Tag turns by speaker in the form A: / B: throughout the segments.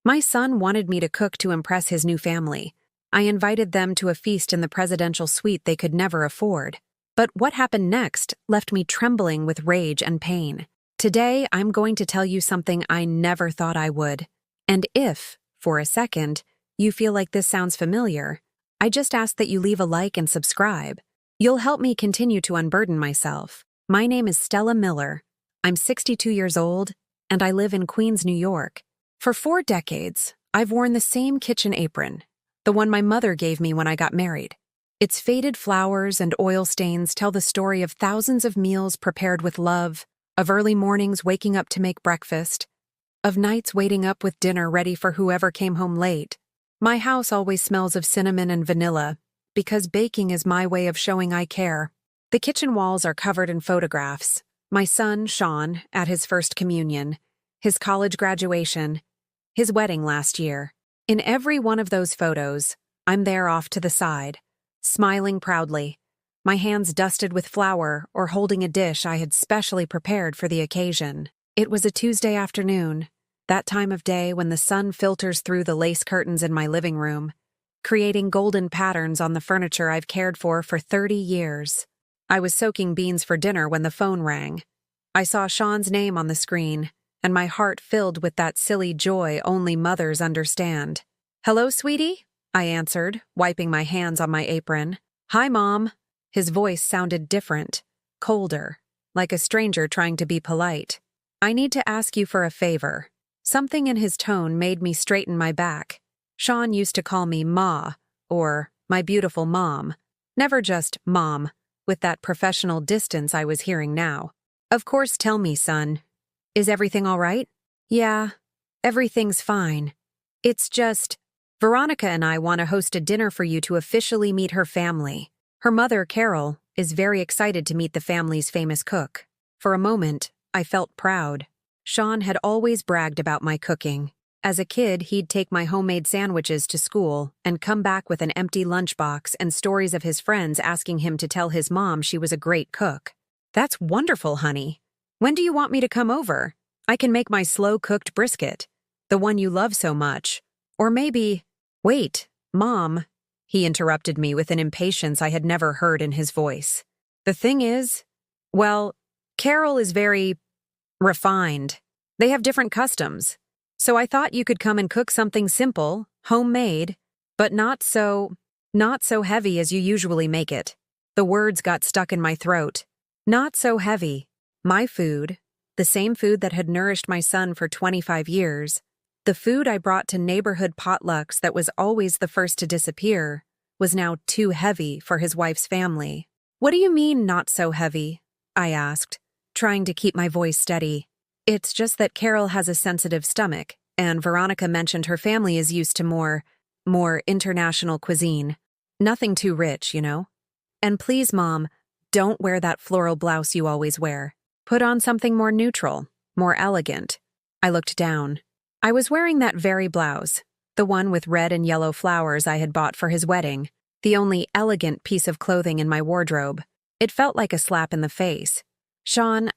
A: My son wanted me to cook to impress his new family. I invited them to a feast in the presidential suite they could never afford. But what happened next left me trembling with rage and pain. Today, I'm going to tell you something I never thought I would. And if, for a second, you feel like this sounds familiar, I just ask that you leave a like and subscribe. You'll help me continue to unburden myself. My name is Stella Miller. I'm 62 years old, and I live in Queens, New York. For 4 decades, I've worn the same kitchen apron, the one my mother gave me when I got married. Its faded flowers and oil stains tell the story of thousands of meals prepared with love, of early mornings waking up to make breakfast, of nights waiting up with dinner ready for whoever came home late. My house always smells of cinnamon and vanilla, because baking is my way of showing I care. The kitchen walls are covered in photographs. My son, Sean, at his first communion, his college graduation, his wedding last year. In every one of those photos, I'm there off to the side, smiling proudly, my hands dusted with flour or holding a dish I had specially prepared for the occasion. It was a Tuesday afternoon, that time of day when the sun filters through the lace curtains in my living room, creating golden patterns on the furniture I've cared for 30 years. I was soaking beans for dinner when the phone rang. I saw Sean's name on the screen, and my heart filled with that silly joy only mothers understand. "Hello, sweetie?" I answered, wiping my hands on my apron. "Hi, Mom." His voice sounded different, colder, like a stranger trying to be polite. "I need to ask you for a favor." Something in his tone made me straighten my back. Sean used to call me Ma, or my beautiful mom. Never just Mom, with that professional distance I was hearing now. "Of course, tell me, son. Is everything all right?" "Yeah, everything's fine. It's just, Veronica and I want to host a dinner for you to officially meet her family. Her mother, Carol, is very excited to meet the family's famous cook." For a moment, I felt proud. Sean had always bragged about my cooking. As a kid, he'd take my homemade sandwiches to school and come back with an empty lunchbox and stories of his friends asking him to tell his mom she was a great cook. "That's wonderful, honey. When do you want me to come over? I can make my slow-cooked brisket, the one you love so much. Or maybe—" "Wait, Mom," he interrupted me with an impatience I had never heard in his voice. "The thing is, well, Carol is very refined. They have different customs. So I thought you could come and cook something simple, homemade, but not so heavy as you usually make it." The words got stuck in my throat. Not so heavy. My food, the same food that had nourished my son for 25 years, the food I brought to neighborhood potlucks that was always the first to disappear, was now too heavy for his wife's family. "What do you mean, not so heavy?" I asked, trying to keep my voice steady. "It's just that Carol has a sensitive stomach, and Veronica mentioned her family is used to more international cuisine. Nothing too rich, you know. And please, Mom, don't wear that floral blouse you always wear. Put on something more neutral, more elegant." I looked down. I was wearing that very blouse, the one with red and yellow flowers I had bought for his wedding, the only elegant piece of clothing in my wardrobe. It felt like a slap in the face. "Sean,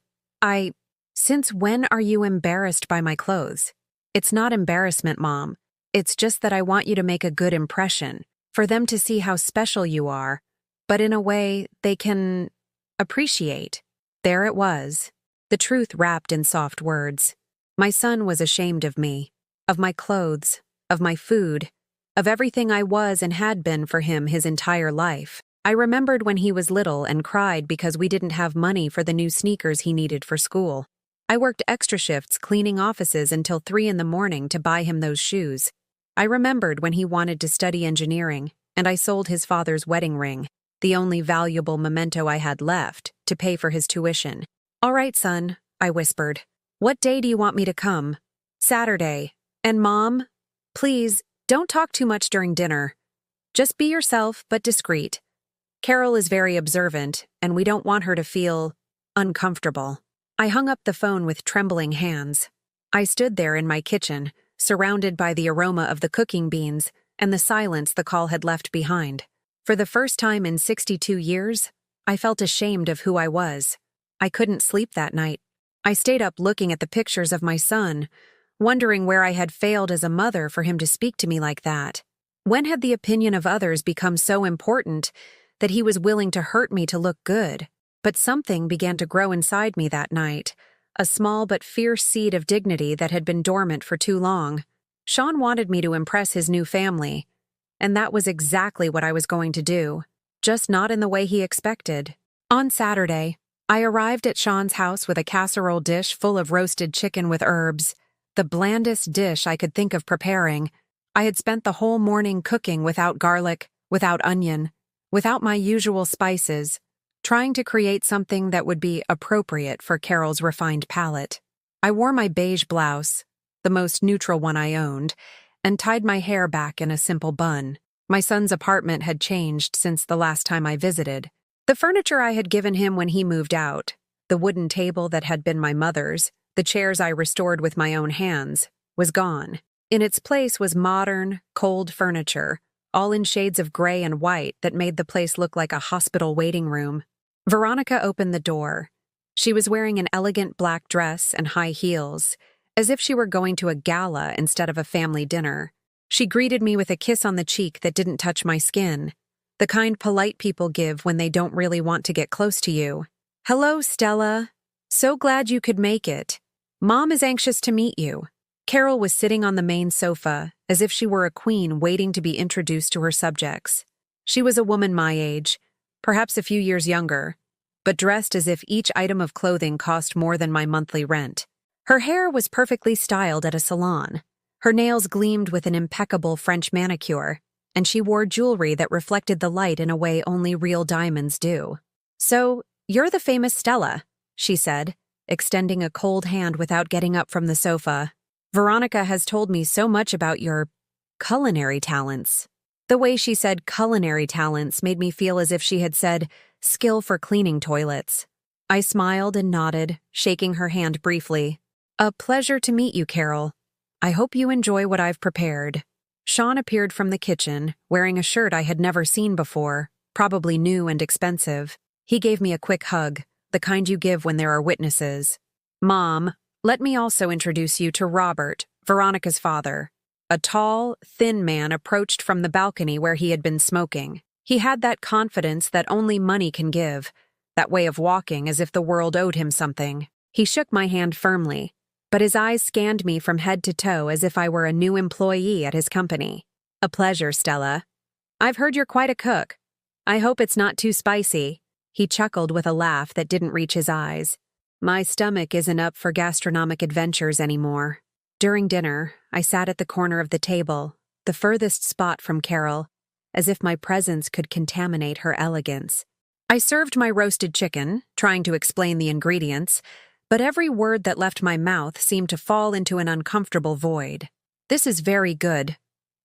A: since when are you embarrassed by my clothes?" "It's not embarrassment, Mom. It's just that I want you to make a good impression, for them to see how special you are, but in a way they can appreciate." There it was, the truth wrapped in soft words. My son was ashamed of me, of my clothes, of my food, of everything I was and had been for him his entire life. I remembered when he was little and cried because we didn't have money for the new sneakers he needed for school. I worked extra shifts cleaning offices until 3 in the morning to buy him those shoes. I remembered when he wanted to study engineering, and I sold his father's wedding ring, the only valuable memento I had left, to pay for his tuition. "All right, son," I whispered. "What day do you want me to come?" "Saturday. And Mom, please, don't talk too much during dinner. Just be yourself, but discreet. Carol is very observant, and we don't want her to feel uncomfortable." I hung up the phone with trembling hands. I stood there in my kitchen, surrounded by the aroma of the cooking beans and the silence the call had left behind. For the first time in 62 years, I felt ashamed of who I was. I couldn't sleep that night. I stayed up looking at the pictures of my son, wondering where I had failed as a mother for him to speak to me like that. When had the opinion of others become so important that he was willing to hurt me to look good? But something began to grow inside me that night, a small but fierce seed of dignity that had been dormant for too long. Sean wanted me to impress his new family, and that was exactly what I was going to do, just not in the way he expected. On Saturday, I arrived at Sean's house with a casserole dish full of roasted chicken with herbs, the blandest dish I could think of preparing. I had spent the whole morning cooking without garlic, without onion, without my usual spices, trying to create something that would be appropriate for Carol's refined palate. I wore my beige blouse, the most neutral one I owned, and tied my hair back in a simple bun. My son's apartment had changed since the last time I visited. The furniture I had given him when he moved out, the wooden table that had been my mother's, the chairs I restored with my own hands, was gone. In its place was modern, cold furniture, all in shades of gray and white that made the place look like a hospital waiting room. Veronica opened the door. She was wearing an elegant black dress and high heels, as if she were going to a gala instead of a family dinner. She greeted me with a kiss on the cheek that didn't touch my skin, the kind polite people give when they don't really want to get close to you. "Hello, Stella. So glad you could make it. Mom is anxious to meet you." Carol was sitting on the main sofa, as if she were a queen waiting to be introduced to her subjects. She was a woman my age, perhaps a few years younger, but dressed as if each item of clothing cost more than my monthly rent. Her hair was perfectly styled at a salon. Her nails gleamed with an impeccable French manicure, and she wore jewelry that reflected the light in a way only real diamonds do. "So, you're the famous Stella," she said, extending a cold hand without getting up from the sofa. "Veronica has told me so much about your culinary talents." The way she said culinary talents made me feel as if she had said skill for cleaning toilets. I smiled and nodded, shaking her hand briefly. "A pleasure to meet you, Carol. I hope you enjoy what I've prepared." Sean appeared from the kitchen, wearing a shirt I had never seen before, probably new and expensive. He gave me a quick hug, the kind you give when there are witnesses. "Mom, let me also introduce you to Robert, Veronica's father." A tall, thin man approached from the balcony where he had been smoking. He had that confidence that only money can give, that way of walking as if the world owed him something. He shook my hand firmly, but his eyes scanned me from head to toe as if I were a new employee at his company. "A pleasure, Stella. I've heard you're quite a cook. I hope it's not too spicy." He chuckled with a laugh that didn't reach his eyes. "My stomach isn't up for gastronomic adventures anymore." During dinner, I sat at the corner of the table, the furthest spot from Carol, as if my presence could contaminate her elegance. I served my roasted chicken, trying to explain the ingredients, but every word that left my mouth seemed to fall into an uncomfortable void. "This is very good,"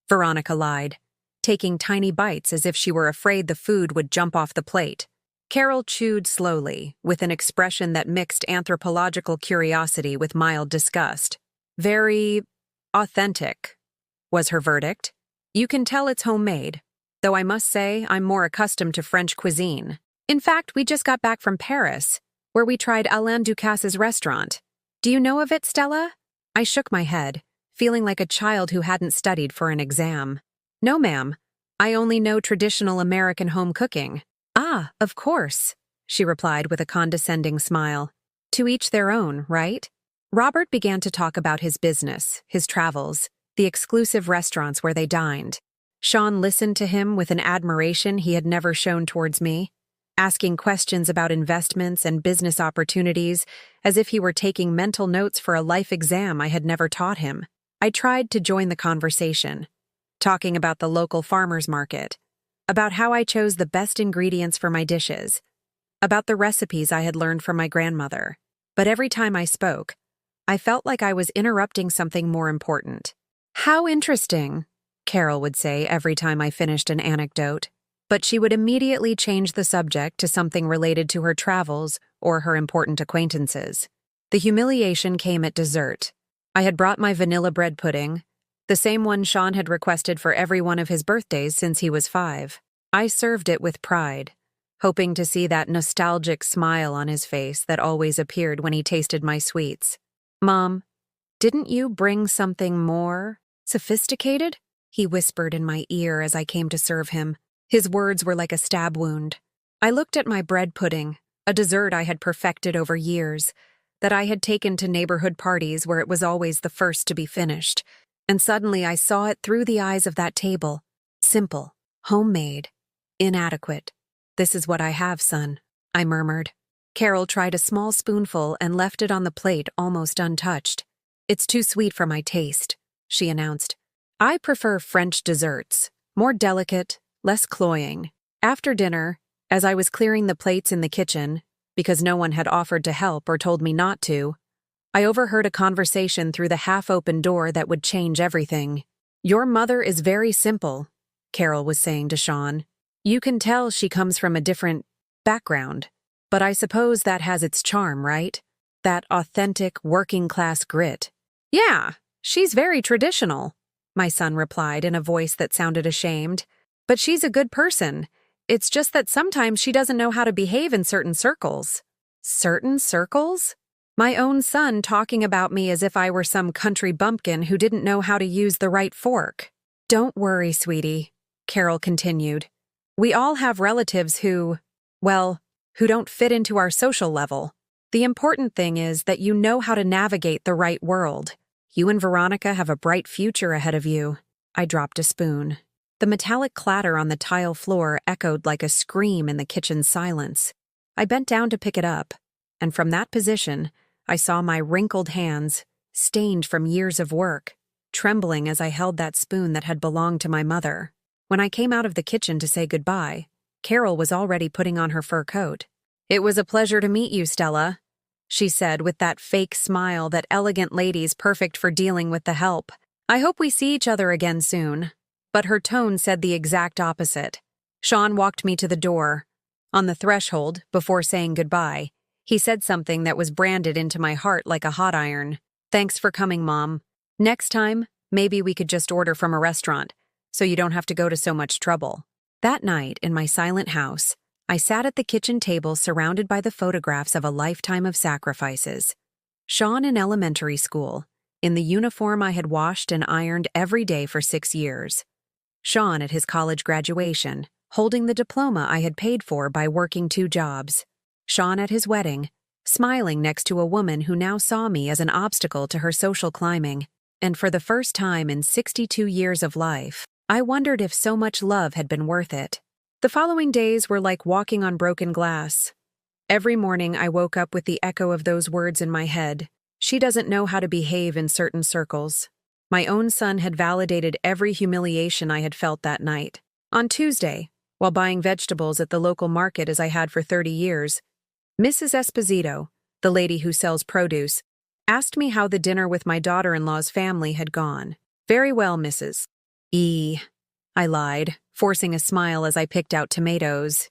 A: Veronica lied, taking tiny bites as if she were afraid the food would jump off the plate. Carol chewed slowly, with an expression that mixed anthropological curiosity with mild disgust. "Very authentic," was her verdict. "You can tell it's homemade, though I must say I'm more accustomed to French cuisine. In fact, we just got back from Paris, where we tried Alain Ducasse's restaurant. Do you know of it, Stella?" I shook my head, feeling like a child who hadn't studied for an exam. "No, ma'am. I only know traditional American home cooking." "Ah, of course," she replied with a condescending smile. "To each their own, right?" Robert began to talk about his business, his travels, the exclusive restaurants where they dined. Sean listened to him with an admiration he had never shown towards me, asking questions about investments and business opportunities as if he were taking mental notes for a life exam I had never taught him. I tried to join the conversation, talking about the local farmers market, about how I chose the best ingredients for my dishes, about the recipes I had learned from my grandmother. But every time I spoke, I felt like I was interrupting something more important. "How interesting," Carol would say every time I finished an anecdote, but she would immediately change the subject to something related to her travels or her important acquaintances. The humiliation came at dessert. I had brought my vanilla bread pudding, the same one Sean had requested for every one of his birthdays since he was 5. I served it with pride, hoping to see that nostalgic smile on his face that always appeared when he tasted my sweets. "Mom, Didn't you bring something more sophisticated? He whispered in my ear as I came to serve him. His words were like a stab wound. I looked at my bread pudding, a dessert I had perfected over years, that I had taken to neighborhood parties where it was always the first to be finished, and suddenly I saw it through the eyes of that table. Simple, homemade, inadequate. "This is what I have, son," I murmured. Carol tried a small spoonful and left it on the plate almost untouched. "It's too sweet for my taste," she announced. "I prefer French desserts, more delicate, less cloying." After dinner, as I was clearing the plates in the kitchen, because no one had offered to help or told me not to, I overheard a conversation through the half-open door that would change everything. "Your mother is very simple," Carol was saying to Sean. "You can tell she comes from a different background, but I suppose that has its charm, right? That authentic, working-class grit." "Yeah, she's very traditional," my son replied in a voice that sounded ashamed. "But she's a good person. It's just that sometimes she doesn't know how to behave in certain circles." "Certain circles?" My own son talking about me as if I were some country bumpkin who didn't know how to use the right fork. "Don't worry, sweetie," Carol continued. "We all have relatives who don't fit into our social level. The important thing is that you know how to navigate the right world. You and Veronica have a bright future ahead of you." I dropped a spoon. The metallic clatter on the tile floor echoed like a scream in the kitchen silence. I bent down to pick it up, and from that position, I saw my wrinkled hands, stained from years of work, trembling as I held that spoon that had belonged to my mother. When I came out of the kitchen to say goodbye, Carol was already putting on her fur coat. "It was a pleasure to meet you, Stella," she said with that fake smile that elegant ladies perfect for dealing with the help. "I hope we see each other again soon." But her tone said the exact opposite. Sean walked me to the door. On the threshold, before saying goodbye, he said something that was branded into my heart like a hot iron. "Thanks for coming, Mom. Next time, maybe we could just order from a restaurant, so you don't have to go to so much trouble." That night, in my silent house, I sat at the kitchen table surrounded by the photographs of a lifetime of sacrifices. Sean in elementary school, in the uniform I had washed and ironed every day for 6 years. Sean at his college graduation, holding the diploma I had paid for by working 2 jobs. Sean at his wedding, smiling next to a woman who now saw me as an obstacle to her social climbing. And for the first time in 62 years of life, I wondered if so much love had been worth it. The following days were like walking on broken glass. Every morning I woke up with the echo of those words in my head. "She doesn't know how to behave in certain circles." My own son had validated every humiliation I had felt that night. On Tuesday, while buying vegetables at the local market as I had for 30 years, Mrs. Esposito, the lady who sells produce, asked me how the dinner with my daughter-in-law's family had gone. "Very well, Mrs. E," I lied, forcing a smile as I picked out tomatoes.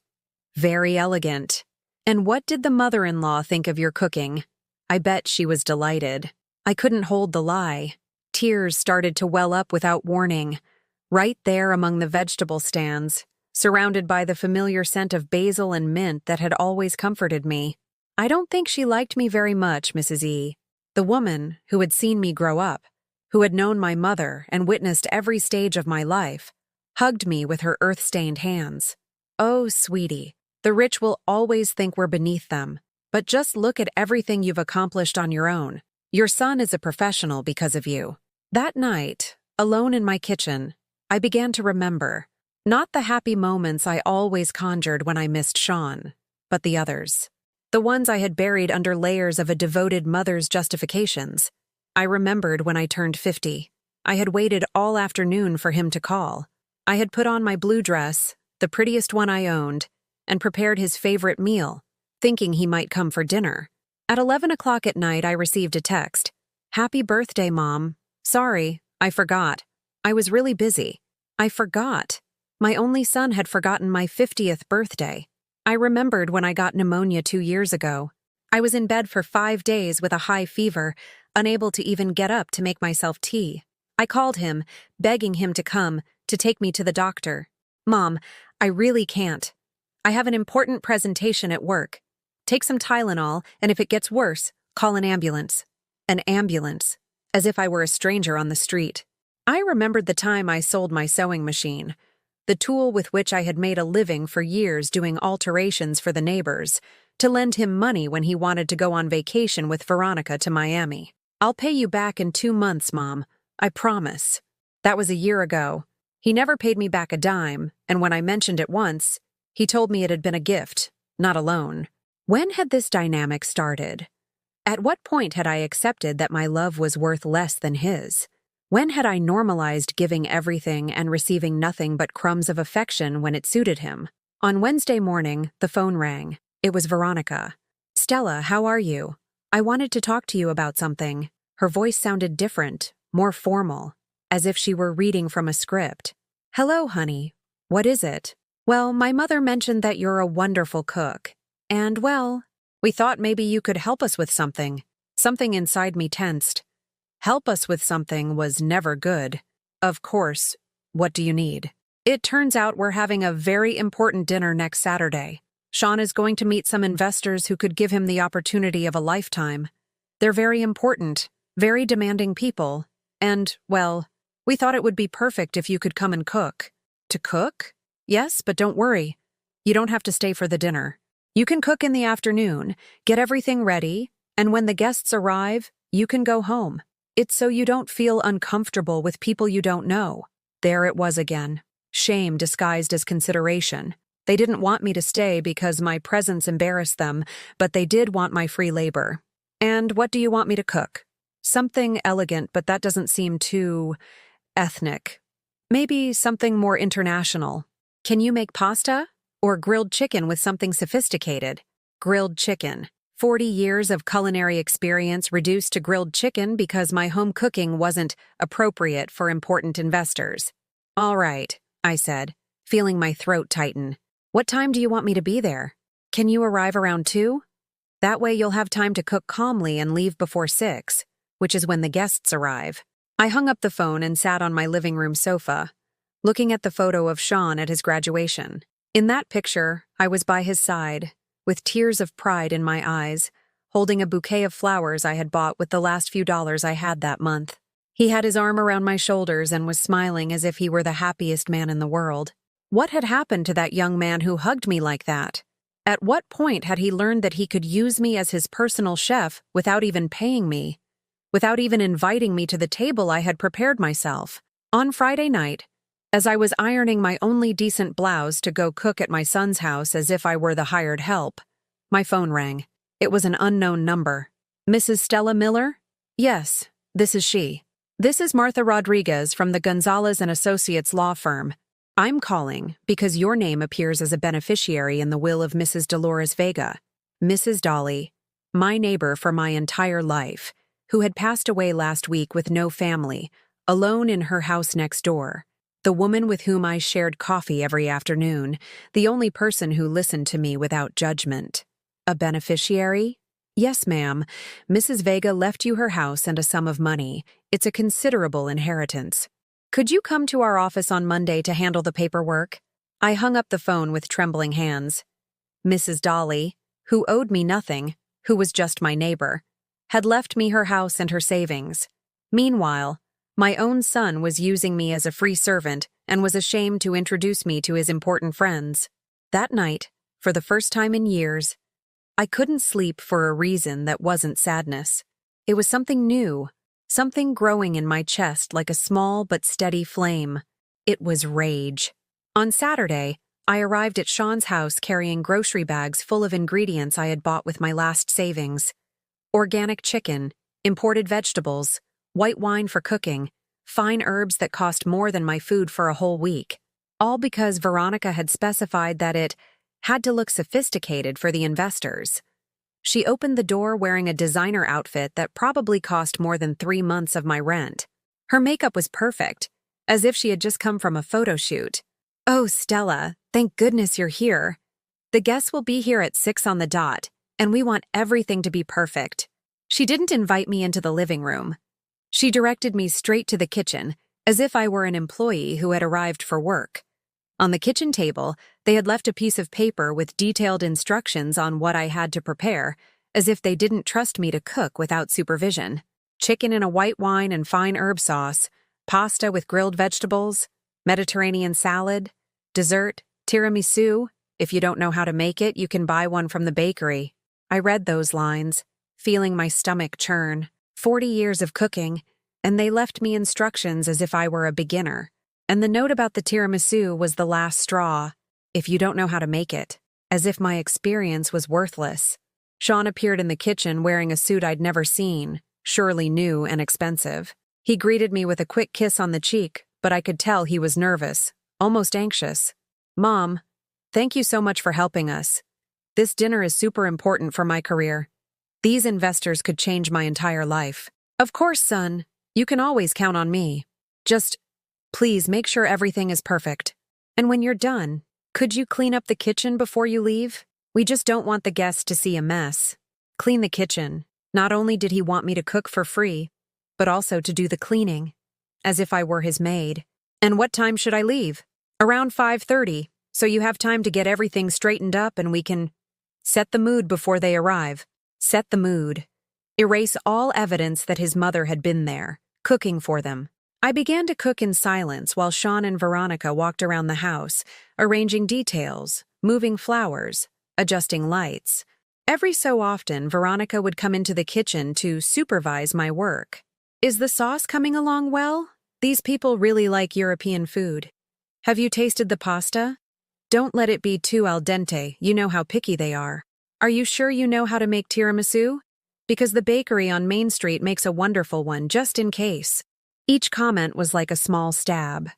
A: "Very elegant. And what did the mother-in-law think of your cooking?" I bet she was delighted. I couldn't hold the lie. Tears started to well up without warning, right there among the vegetable stands, surrounded by the familiar scent of basil and mint that had always comforted me. "I don't think she liked me very much, Mrs. E." The woman who had seen me grow up, who had known my mother and witnessed every stage of my life, hugged me with her earth-stained hands. "Oh, sweetie, the rich will always think we're beneath them, but just look at everything you've accomplished on your own. Your son is a professional because of you." That night, alone in my kitchen, I began to remember, not the happy moments I always conjured when I missed Sean, but the others. The ones I had buried under layers of a devoted mother's justifications. I remembered when I turned 50. I had waited all afternoon for him to call. I had put on my blue dress, the prettiest one I owned, and prepared his favorite meal, thinking he might come for dinner. At 11 o'clock at night, I received a text. "Happy birthday, Mom. Sorry, I forgot. I was really busy." I forgot. My only son had forgotten my 50th birthday. I remembered when I got pneumonia 2 years ago. I was in bed for 5 days with a high fever, unable to even get up to make myself tea. I called him, begging him to come, to take me to the doctor. "Mom, I really can't. I have an important presentation at work. Take some Tylenol, and if it gets worse, call an ambulance." An ambulance. as if I were a stranger on the street. I remembered the time I sold my sewing machine, the tool with which I had made a living for years doing alterations for the neighbors, to lend him money when he wanted to go on vacation with Veronica to Miami. "I'll pay you back in 2 months, Mom. I promise." That was a year ago. He never paid me back a dime, and when I mentioned it once, he told me it had been a gift, not a loan. When had this dynamic started? At what point had I accepted that my love was worth less than his? When had I normalized giving everything and receiving nothing but crumbs of affection when it suited him? On Wednesday morning, the phone rang. It was Veronica. "Stella, how are you? I wanted to talk to you about something." Her voice sounded different, more formal, as if she were reading from a script. "Hello, honey. What is it?" "Well, my mother mentioned that you're a wonderful cook. And, well, we thought maybe you could help us with something." Something inside me tensed. Help us with something was never good. "Of course. What do you need?" "It turns out we're having a very important dinner next Saturday. Sean is going to meet some investors who could give him the opportunity of a lifetime. They're very important, very demanding people, and, well, we thought it would be perfect if you could come and cook." "To cook?" "Yes, but don't worry. You don't have to stay for the dinner. You can cook in the afternoon, get everything ready, and when the guests arrive, you can go home. It's so you don't feel uncomfortable with people you don't know." There it was again. Shame disguised as consideration. They didn't want me to stay because my presence embarrassed them, but they did want my free labor. "And what do you want me to cook?" "Something elegant, but that doesn't seem too ethnic. Maybe something more international." "Can you make pasta? Or grilled chicken with something sophisticated?" Grilled chicken. 40 years of culinary experience reduced to grilled chicken because my home cooking wasn't appropriate for important investors. "All right," I said, feeling my throat tighten. "What time do you want me to be there? Can you arrive around 2? That way you'll have time to cook calmly and leave before 6, which is when the guests arrive." I hung up the phone and sat on my living room sofa, looking at the photo of Sean at his graduation. In that picture, I was by his side, with tears of pride in my eyes, holding a bouquet of flowers I had bought with the last few dollars I had that month. He had his arm around my shoulders and was smiling as if he were the happiest man in the world. What had happened to that young man who hugged me like that? At what point had he learned that he could use me as his personal chef without even paying me? Without even inviting me to the table I had prepared myself? On Friday night, as I was ironing my only decent blouse to go cook at my son's house as if I were the hired help, my phone rang. It was an unknown number. "Mrs. Stella Miller?" "Yes, this is she." "This is Martha Rodriguez from the Gonzalez and Associates law firm. I'm calling because your name appears as a beneficiary in the will of Mrs. Dolores Vega, Mrs. Dolly, my neighbor for my entire life, who had passed away last week with no family, alone in her house next door. The woman with whom I shared coffee every afternoon, the only person who listened to me without judgment." "A beneficiary?" "Yes, ma'am. Mrs. Vega left you her house and a sum of money. It's a considerable inheritance. Could you come to our office on Monday to handle the paperwork?" I hung up the phone with trembling hands. Mrs. Dolly, who owed me nothing, who was just my neighbor, had left me her house and her savings. Meanwhile, my own son was using me as a free servant and was ashamed to introduce me to his important friends. That night, for the first time in years, I couldn't sleep for a reason that wasn't sadness. It was something new, something growing in my chest like a small but steady flame. It was rage. On Saturday, I arrived at Sean's house carrying grocery bags full of ingredients I had bought with my last savings. Organic chicken, imported vegetables, white wine for cooking, fine herbs that cost more than my food for a whole week. All because Veronica had specified that it had to look sophisticated for the investors. She opened the door wearing a designer outfit that probably cost more than 3 months of my rent. Her makeup was perfect, as if she had just come from a photo shoot. "Oh, Stella, thank goodness you're here. The guests will be here at 6 on the dot, and we want everything to be perfect." She didn't invite me into the living room. She directed me straight to the kitchen, as if I were an employee who had arrived for work. On the kitchen table, they had left a piece of paper with detailed instructions on what I had to prepare, as if they didn't trust me to cook without supervision. chicken in a white wine and fine herb sauce, pasta with grilled vegetables, Mediterranean salad, dessert, tiramisu. If you don't know how to make it, you can buy one from the bakery. I read those lines, feeling my stomach churn. 40 years of cooking, and they left me instructions as if I were a beginner. And the note about the tiramisu was the last straw. If you don't know how to make it. As if my experience was worthless. Sean appeared in the kitchen wearing a suit I'd never seen, surely new and expensive. He greeted me with a quick kiss on the cheek, but I could tell he was nervous, almost anxious. "Mom, thank you so much for helping us. This dinner is super important for my career. These investors could change my entire life." "Of course, son. You can always count on me. Just, please make sure everything is perfect. And when you're done, could you clean up the kitchen before you leave? We just don't want the guests to see a mess." Clean the kitchen. Not only did he want me to cook for free, but also to do the cleaning, as if I were his maid. "And what time should I leave?" "Around 5:30, so you have time to get everything straightened up and we can set the mood before they arrive." Set the mood. Erase all evidence that his mother had been there, cooking for them. I began to cook in silence while Sean and Veronica walked around the house, arranging details, moving flowers, adjusting lights. Every so often, Veronica would come into the kitchen to supervise my work. "Is the sauce coming along well? These people really like European food. Have you tasted the pasta? Don't let it be too al dente, you know how picky they are. Are you sure you know how to make tiramisu? Because the bakery on Main Street makes a wonderful one, just in case." Each comment was like a small stab.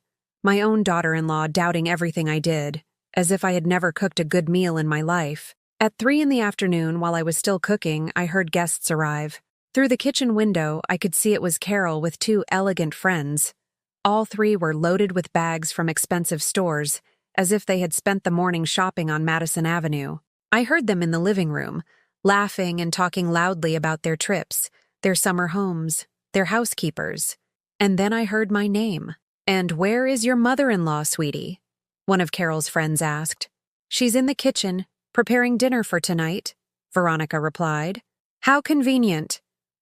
A: My own daughter-in-law doubting everything I did, as if I had never cooked a good meal in my life. At 3 in the afternoon, while I was still cooking, I heard guests arrive. Through the kitchen window, I could see it was Carol with 2 elegant friends. All 3 were loaded with bags from expensive stores, as if they had spent the morning shopping on Madison Avenue. I heard them in the living room, laughing and talking loudly about their trips, their summer homes, their housekeepers. And then I heard my name. "And where is your mother-in-law, sweetie?" one of Carol's friends asked. "She's in the kitchen, preparing dinner for tonight," Veronica replied. "How convenient,"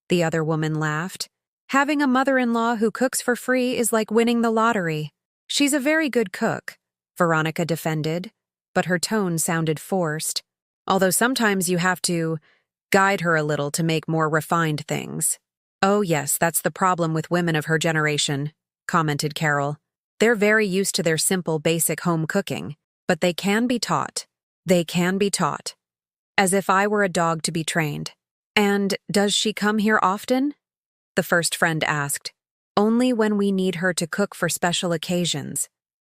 A: the other woman laughed. "Having a mother-in-law who cooks for free is like winning the lottery." "She's a very good cook," Veronica defended, but her tone sounded forced. "Although sometimes you have to guide her a little to make more refined things." "Oh yes, that's the problem with women of her generation," commented Carol. "They're very used to their simple, basic home cooking, but they can be taught. They can be taught. As if I were a dog to be trained." "And does she come here often?" the first friend asked. "Only when we need her to cook for special occasions,"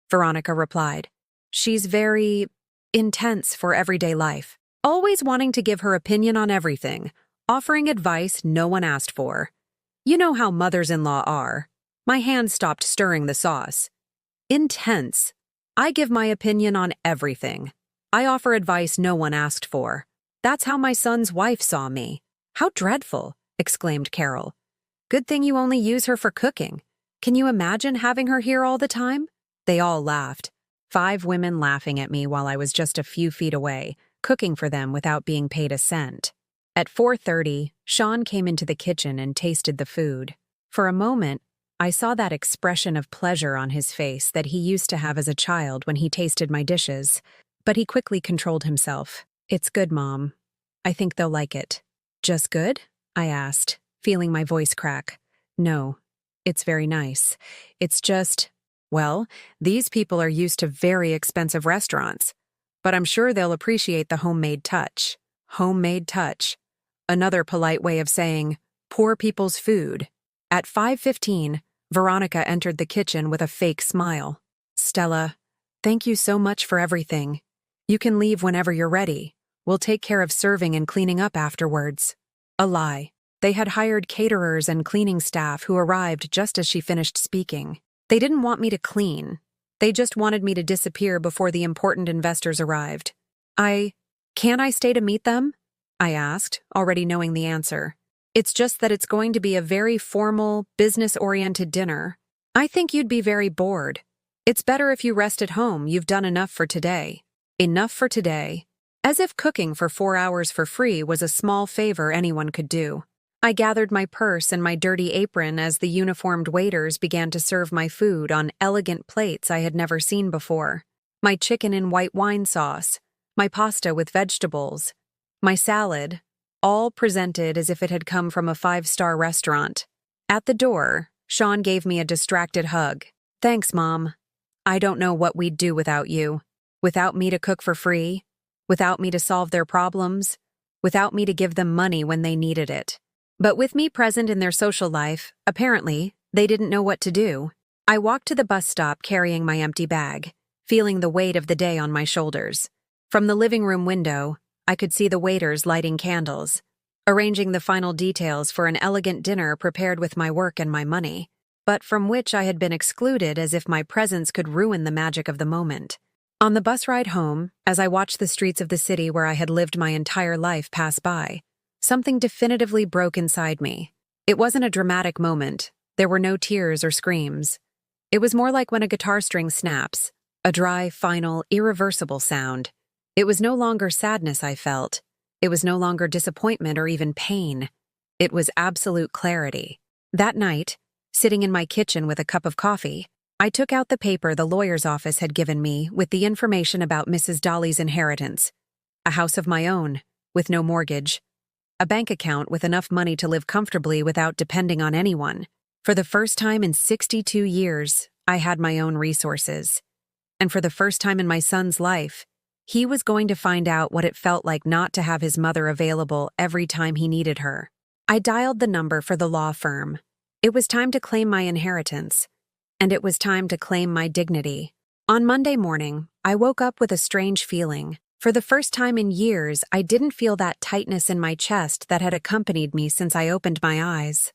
A: Veronica replied. "She's very intense for everyday life, always wanting to give her opinion on everything, offering advice no one asked for. You know how mothers-in-law are." My hand stopped stirring the sauce. "Intense. I give my opinion on everything. I offer advice no one asked for. That's how my son's wife saw me." "How dreadful," exclaimed Carol. "Good thing you only use her for cooking. Can you imagine having her here all the time?" They all laughed. 5 women laughing at me while I was just a few feet away, cooking for them without being paid a cent. At 4:30, Sean came into the kitchen and tasted the food. For a moment, I saw that expression of pleasure on his face that he used to have as a child when he tasted my dishes, but he quickly controlled himself. "It's good, Mom. I think they'll like it." "Just good?" I asked, feeling my voice crack. "No, it's very nice. It's just, well, these people are used to very expensive restaurants, but I'm sure they'll appreciate the homemade touch." Homemade touch. Another polite way of saying, poor people's food. At 5:15, Veronica entered the kitchen with a fake smile. "Stella, thank you so much for everything. You can leave whenever you're ready. We'll take care of serving and cleaning up afterwards." A lie. They had hired caterers and cleaning staff who arrived just as she finished speaking. They didn't want me to clean. They just wanted me to disappear before the important investors arrived. Can I stay to meet them?" I asked, already knowing the answer. "It's just that it's going to be a very formal, business-oriented dinner. I think you'd be very bored. It's better if you rest at home. You've done enough for today." Enough for today. As if cooking for 4 hours for free was a small favor anyone could do. I gathered my purse and my dirty apron as the uniformed waiters began to serve my food on elegant plates I had never seen before. My chicken in white wine sauce, my pasta with vegetables, my salad, all presented as if it had come from a five-star restaurant. At the door, Sean gave me a distracted hug. "Thanks, Mom. I don't know what we'd do without you. Without me to cook for free, without me to solve their problems, without me to give them money when they needed it." But with me present in their social life, apparently, they didn't know what to do. I walked to the bus stop carrying my empty bag, feeling the weight of the day on my shoulders. From the living room window, I could see the waiters lighting candles, arranging the final details for an elegant dinner prepared with my work and my money, but from which I had been excluded as if my presence could ruin the magic of the moment. On the bus ride home, as I watched the streets of the city where I had lived my entire life pass by, something definitively broke inside me. It wasn't a dramatic moment. There were no tears or screams. It was more like when a guitar string snaps, a dry, final, irreversible sound. It was no longer sadness I felt. It was no longer disappointment or even pain. It was absolute clarity. That night, sitting in my kitchen with a cup of coffee, I took out the paper the lawyer's office had given me with the information about Mrs. Dolly's inheritance. A house of my own, with no mortgage. A bank account with enough money to live comfortably without depending on anyone. For the first time in 62 years, I had my own resources. And for the first time in my son's life, he was going to find out what it felt like not to have his mother available every time he needed her. I dialed the number for the law firm. It was time to claim my inheritance. And it was time to claim my dignity. On Monday morning, I woke up with a strange feeling. For the first time in years, I didn't feel that tightness in my chest that had accompanied me since I opened my eyes.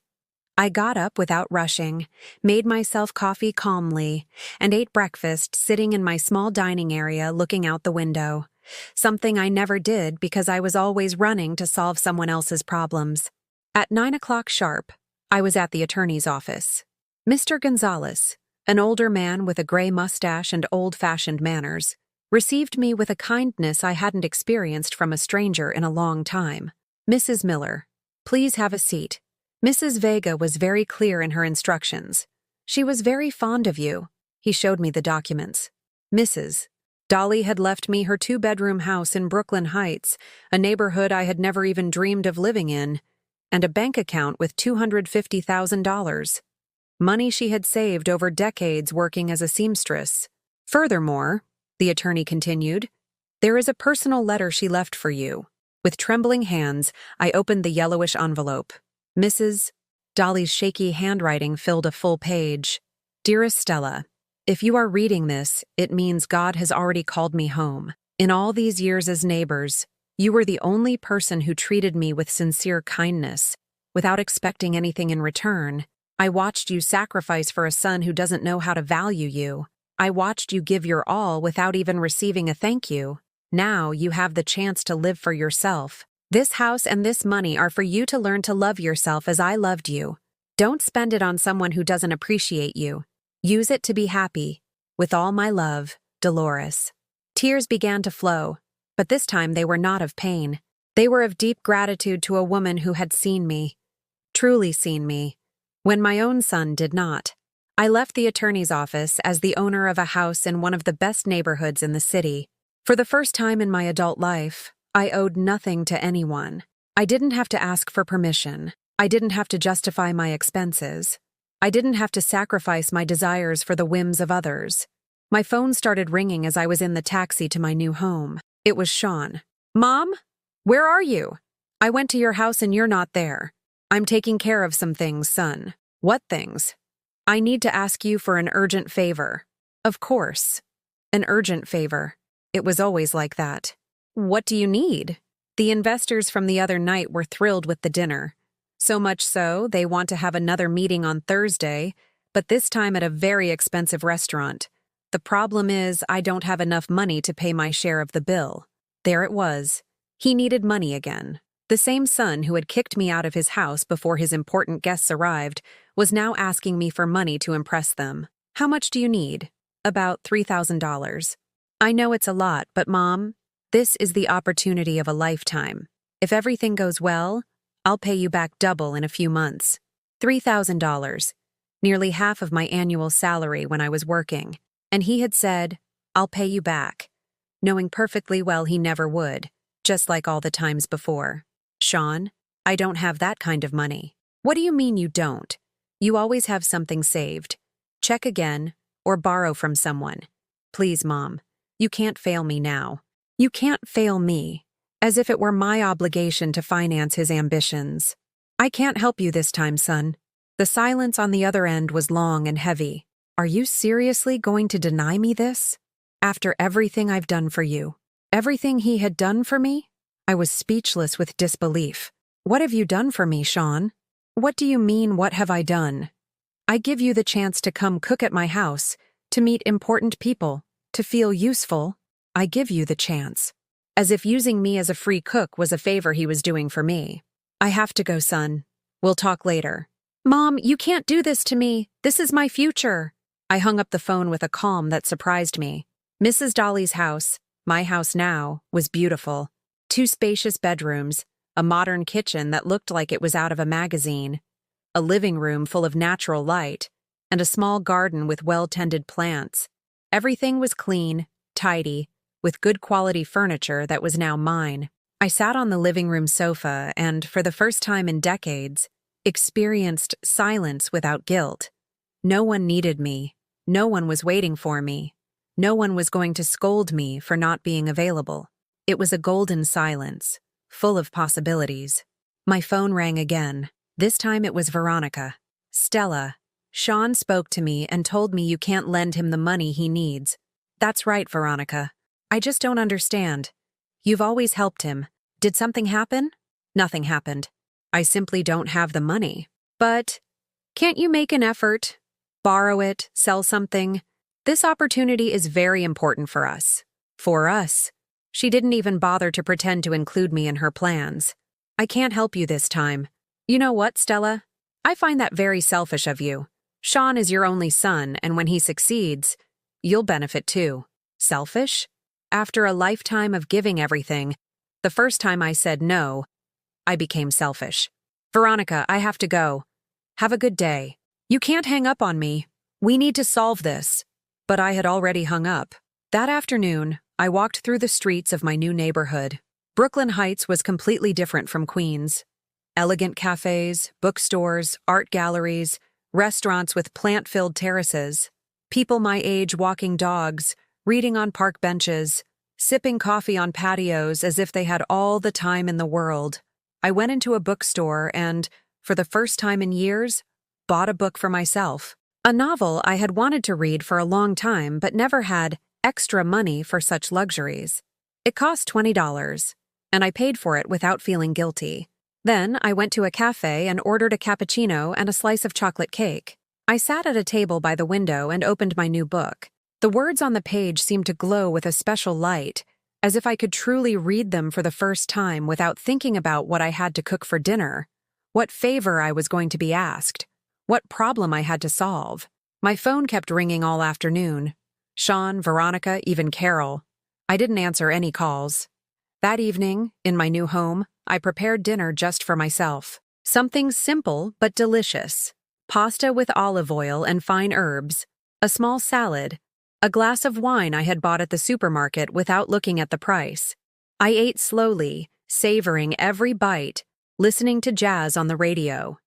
A: I got up without rushing, made myself coffee calmly, and ate breakfast sitting in my small dining area looking out the window, something I never did because I was always running to solve someone else's problems. At 9 o'clock sharp, I was at the attorney's office. Mr. Gonzalez, an older man with a gray mustache and old-fashioned manners, received me with a kindness I hadn't experienced from a stranger in a long time. "Mrs. Miller, please have a seat." Mrs. Vega was very clear in her instructions. "She was very fond of you." He showed me the documents. "Mrs. Dolly had left me her two-bedroom house in Brooklyn Heights, a neighborhood I had never even dreamed of living in, and a bank account with $250,000. Money she had saved over decades working as a seamstress. Furthermore," the attorney continued, "there is a personal letter she left for you." With trembling hands, I opened the yellowish envelope. Mrs. Dolly's shaky handwriting filled a full page. "Dearest Stella, if you are reading this, it means God has already called me home. In all these years as neighbors, you were the only person who treated me with sincere kindness, without expecting anything in return. I watched you sacrifice for a son who doesn't know how to value you. I watched you give your all without even receiving a thank you. Now you have the chance to live for yourself. This house and this money are for you to learn to love yourself as I loved you. Don't spend it on someone who doesn't appreciate you. Use it to be happy. With all my love, Dolores." Tears began to flow, but this time they were not of pain. They were of deep gratitude to a woman who had seen me, truly seen me, when my own son did not. I left the attorney's office as the owner of a house in one of the best neighborhoods in the city. For the first time in my adult life, I owed nothing to anyone. I didn't have to ask for permission. I didn't have to justify my expenses. I didn't have to sacrifice my desires for the whims of others. My phone started ringing as I was in the taxi to my new home. It was Sean. "Mom? Where are you? I went to your house and you're not there. I'm taking care of some things, son." "What things?" "I need to ask you for an urgent favor." Of course. An urgent favor. It was always like that. "What do you need?" The investors from the other night were thrilled with the dinner. So much so, they want to have another meeting on Thursday, but this time at a very expensive restaurant. The problem is, I don't have enough money to pay my share of the bill. There it was. He needed money again. The same son who had kicked me out of his house before his important guests arrived was now asking me for money to impress them. "How much do you need?" "About $3,000. "I know it's a lot, but Mom, this is the opportunity of a lifetime. If everything goes well, I'll pay you back double in a few months. $3,000, nearly half of my annual salary when I was working. And he had said, I'll pay you back, knowing perfectly well he never would, just like all the times before. Sean, I don't have that kind of money. What do you mean you don't? You always have something saved. Check again, or borrow from someone. Please, Mom, you can't fail me now. You can't fail me, as if it were my obligation to finance his ambitions. I can't help you this time, son. The silence on the other end was long and heavy. Are you seriously going to deny me this? After everything I've done for you? Everything he had done for me? I was speechless with disbelief. What have you done for me, Sean? What do you mean, what have I done? I give you the chance to come cook at my house, to meet important people, to feel useful. I give you the chance. As if using me as a free cook was a favor he was doing for me. I have to go, son. We'll talk later. Mom, you can't do this to me. This is my future. I hung up the phone with a calm that surprised me. Mrs. Dolly's house, my house now, was beautiful. 2 spacious bedrooms, a modern kitchen that looked like it was out of a magazine, a living room full of natural light, and a small garden with well-tended plants. Everything was clean, tidy, with good quality furniture that was now mine. I sat on the living room sofa and, for the first time in decades, experienced silence without guilt. No one needed me. No one was waiting for me. No one was going to scold me for not being available. It was a golden silence, full of possibilities. My phone rang again. This time it was Veronica. Stella, Sean spoke to me and told me you can't lend him the money he needs. That's right, Veronica. I just don't understand. You've always helped him. Did something happen? Nothing happened. I simply don't have the money. But can't you make an effort? Borrow it, sell something? This opportunity is very important for us. For us. She didn't even bother to pretend to include me in her plans. I can't help you this time. You know what, Stella? I find that very selfish of you. Sean is your only son, and when he succeeds, you'll benefit too. Selfish? After a lifetime of giving everything, the first time I said no, I became selfish. Veronica, I have to go. Have a good day. You can't hang up on me. We need to solve this. But I had already hung up. That afternoon, I walked through the streets of my new neighborhood. Brooklyn Heights was completely different from Queens. Elegant cafes, bookstores, art galleries, restaurants with plant-filled terraces, people my age walking dogs, reading on park benches, sipping coffee on patios as if they had all the time in the world. I went into a bookstore and, for the first time in years, bought a book for myself. A novel I had wanted to read for a long time but never had extra money for such luxuries. It cost $20, and I paid for it without feeling guilty. Then I went to a cafe and ordered a cappuccino and a slice of chocolate cake. I sat at a table by the window and opened my new book. The words on the page seemed to glow with a special light, as if I could truly read them for the first time without thinking about what I had to cook for dinner, what favor I was going to be asked, what problem I had to solve. My phone kept ringing all afternoon. Sean, Veronica, even Carol. I didn't answer any calls. That evening, in my new home, I prepared dinner just for myself. Something simple but delicious. Pasta with olive oil and fine herbs, a small salad, a glass of wine I had bought at the supermarket without looking at the price. I ate slowly, savoring every bite, listening to jazz on the radio.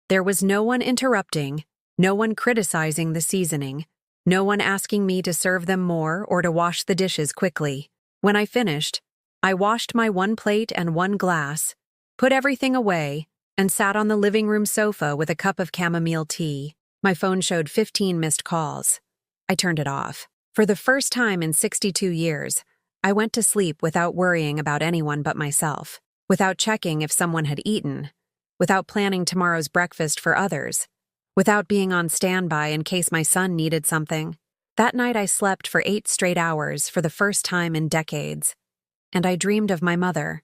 A: There was no one interrupting, no one criticizing the seasoning, no one asking me to serve them more or to wash the dishes quickly. When I finished, I washed my one plate and one glass, put everything away, and sat on the living room sofa with a cup of chamomile tea. My phone showed 15 missed calls. I turned it off. For the first time in 62 years, I went to sleep without worrying about anyone but myself, without checking if someone had eaten, without planning tomorrow's breakfast for others, without being on standby in case my son needed something. That night I slept for 8 straight hours for the first time in decades. And I dreamed of my mother,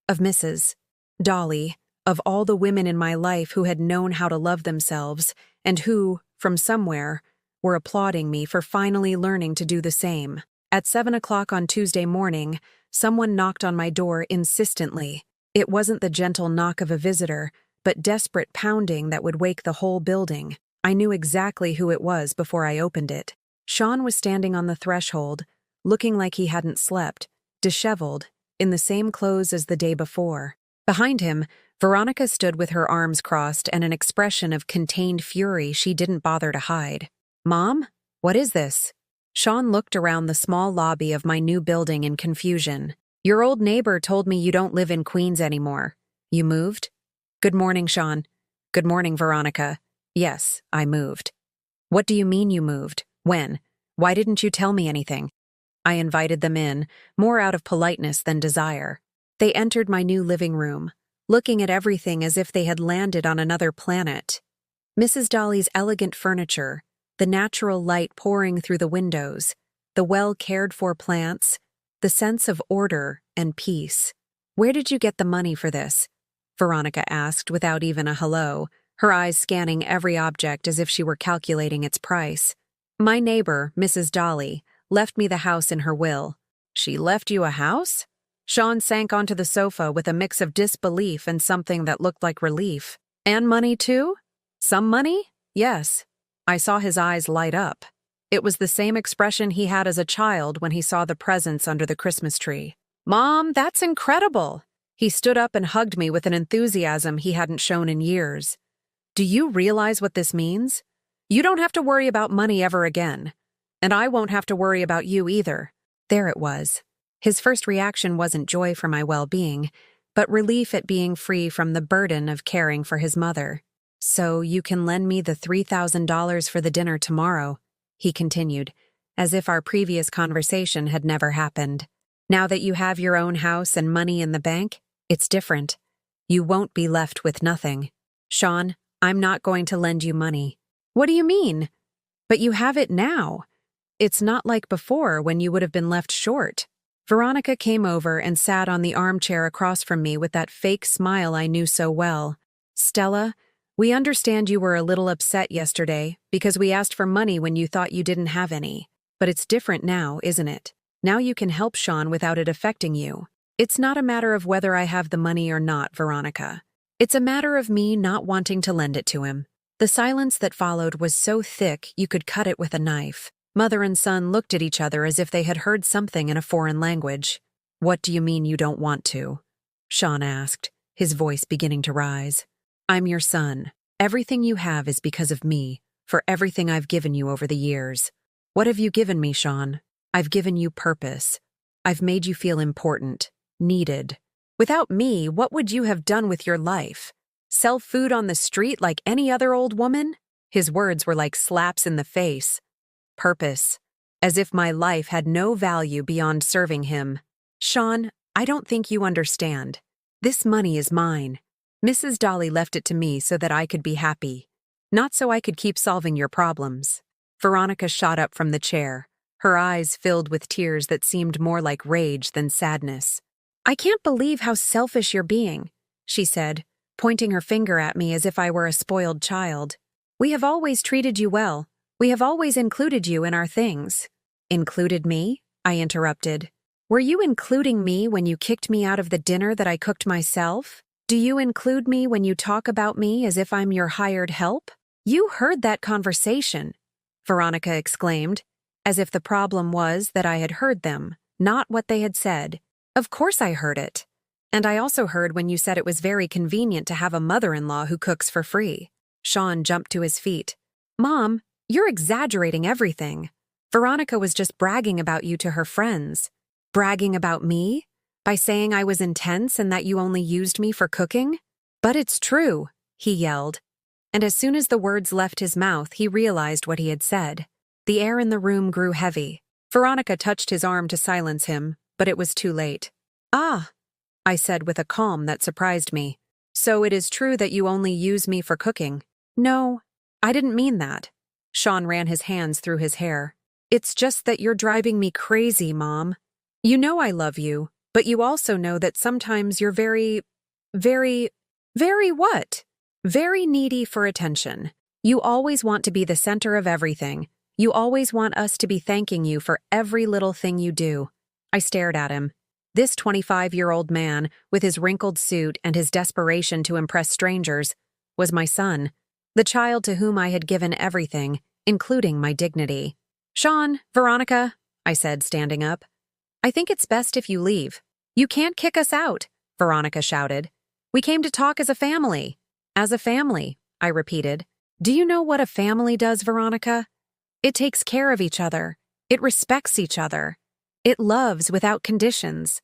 A: of Mrs. Dolly, of all the women in my life who had known how to love themselves and who, from somewhere, were applauding me for finally learning to do the same. At 7 o'clock on Tuesday morning, someone knocked on my door insistently. It wasn't the gentle knock of a visitor, but desperate pounding that would wake the whole building. I knew exactly who it was before I opened it. Sean was standing on the threshold, looking like he hadn't slept, disheveled, in the same clothes as the day before. Behind him, Veronica stood with her arms crossed and an expression of contained fury she didn't bother to hide. "Mom? What is this?" Sean looked around the small lobby of my new building in confusion. "Your old neighbor told me you don't live in Queens anymore. You moved?" "Good morning, Sean." "Good morning, Veronica." "Yes, I moved." "What do you mean you moved? When? Why didn't you tell me anything?" I invited them in, more out of politeness than desire. They entered my new living room, looking at everything as if they had landed on another planet. Mrs. Dolly's elegant furniture, the natural light pouring through the windows, the well-cared-for plants, the sense of order and peace. "Where did you get the money for this?" Veronica asked without even a hello, her eyes scanning every object as if she were calculating its price. "My neighbor, Mrs. Dolly, left me the house in her will." "She left you a house?" Sean sank onto the sofa with a mix of disbelief and something that looked like relief. "And money too?" "Some money? Yes." I saw his eyes light up. It was the same expression he had as a child when he saw the presents under the Christmas tree. "Mom, that's incredible!" He stood up and hugged me with an enthusiasm he hadn't shown in years. "Do you realize what this means? You don't have to worry about money ever again. And I won't have to worry about you either." There it was. His first reaction wasn't joy for my well-being, but relief at being free from the burden of caring for his mother. "So you can lend me the $3,000 for the dinner tomorrow," he continued, as if our previous conversation had never happened. "Now that you have your own house and money in the bank, it's different. You won't be left with nothing." "Sean, I'm not going to lend you money." "What do you mean?" "But you have it now. It's not like before when you would have been left short." Veronica came over and sat on the armchair across from me with that fake smile I knew so well. "Stella, we understand you were a little upset yesterday because we asked for money when you thought you didn't have any. But it's different now, isn't it? Now you can help Sean without it affecting you. It's not a matter of whether I have the money or not, Veronica. It's a matter of me not wanting to lend it to him." The silence that followed was so thick you could cut it with a knife. Mother and son looked at each other as if they had heard something in a foreign language. "What do you mean you don't want to?" Sean asked, his voice beginning to rise. "I'm your son. Everything you have is because of me, for everything I've given you over the years." "What have you given me, Sean?" "I've given you purpose. I've made you feel important, needed. Without me, what would you have done with your life? Sell food on the street like any other old woman?" His words were like slaps in the face. Purpose. As if my life had no value beyond serving him. "Sean, I don't think you understand. This money is mine. Mrs. Dolly left it to me so that I could be happy, not so I could keep solving your problems." Veronica shot up from the chair, her eyes filled with tears that seemed more like rage than sadness. "I can't believe how selfish you're being," she said, pointing her finger at me as if I were a spoiled child. "We have always treated you well. We have always included you in our things." "Included me?" I interrupted. "Were you including me when you kicked me out of the dinner that I cooked myself? Do you include me when you talk about me as if I'm your hired help?" "You heard that conversation," Veronica exclaimed, as if the problem was that I had heard them, not what they had said. "Of course I heard it. And I also heard when you said it was very convenient to have a mother-in-law who cooks for free." Sean jumped to his feet. "Mom, you're exaggerating everything. Veronica was just bragging about you to her friends." "Bragging about me? By saying I was intense and that you only used me for cooking?" "But it's true," he yelled. And as soon as the words left his mouth, he realized what he had said. The air in the room grew heavy. Veronica touched his arm to silence him, but it was too late. "Ah," I said with a calm that surprised me. "So it is true that you only use me for cooking?" "No, I didn't mean that." Sean ran his hands through his hair. "It's just that you're driving me crazy, Mom. You know I love you, but you also know that sometimes you're very what? Very needy for attention. You always want to be the center of everything. You always want us to be thanking you for every little thing you do." I stared at him. This 25-year-old man, with his wrinkled suit and his desperation to impress strangers, was my son, the child to whom I had given everything, including my dignity. "Sean, Veronica," I said, standing up, "I think it's best if you leave." "You can't kick us out," Veronica shouted. "We came to talk as a family." "As a family," I repeated. "Do you know what a family does, Veronica? It takes care of each other. It respects each other. It loves without conditions.